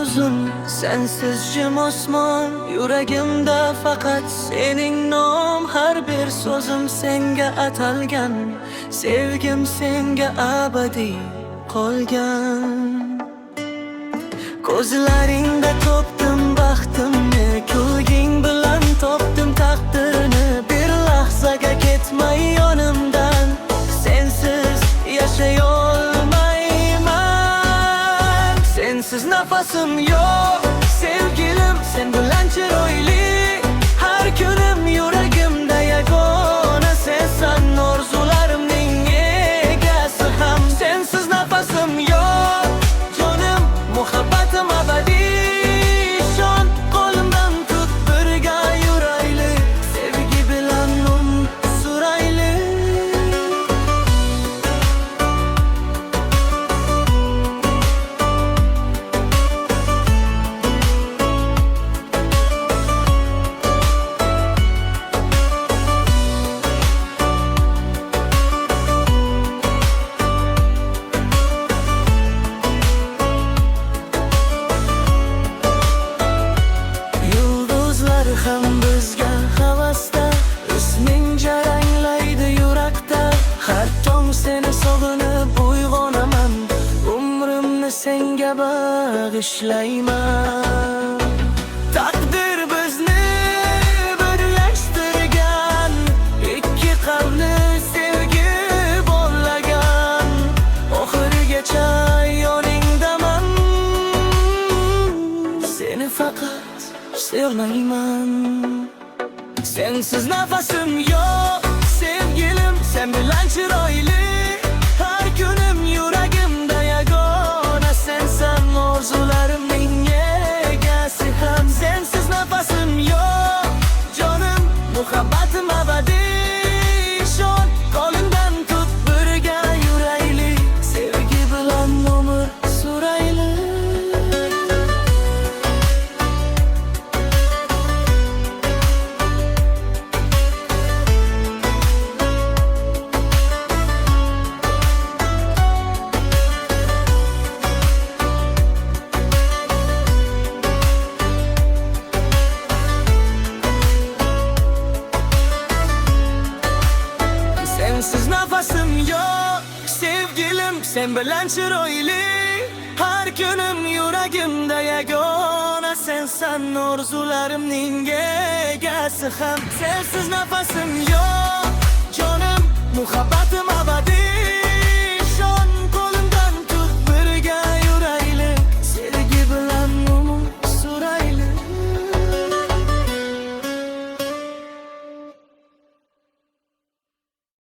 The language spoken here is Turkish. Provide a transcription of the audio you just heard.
uzun, sensiz jim osmon. Yuragimda faqat sening nom. Har bir so'zim senga atalgan, sevgim senga abadiy qolgan. Ko'zlaringda topdim baxtimni, kulging bilan topdim taqdirni. Bir lahzaga ketmay yonimdan, sensiz yashay olmayman. Sensiz nafasim yo'q sevgilim, sen bilan chiroyli. Har kunim yuragimda yagona sensan, orzularimning egasi ham. Sensiz nafasim yo'q jonim, muhabbatim abadiy. Ishon, qo'limdan tut, birga yurayli. Sevgi bilan surayli. Yulduzlar ham bizga havasda, isming jaranglaydi yurakda. Har tong seni sog'inib uyg'onaman, umrimni senga bag'ishlayman. Taqdir bizni birlashtirgan, ikki qalbni sevgi bog'lagan. Oxirigacha yoningdaman, seni faqat sevmayman. Sensiz nafasim yo'q sevgilim, sen bilan chiroyli. Har kunim yuragimda yagona sensan, orzularimning egasi ham. Sensiz nafasim yo'q jonim, muhabbatim abadiy. Ishon, qo'limdan tut, birga yurayli. Sevgi bilan umr surayli. Sensiz nafasim yo'q sevgilim, sen bilan chiroyli. Har kunim yuragimda yagona sensan, orzularimning egasi ham. Sensiz nafasim yo'q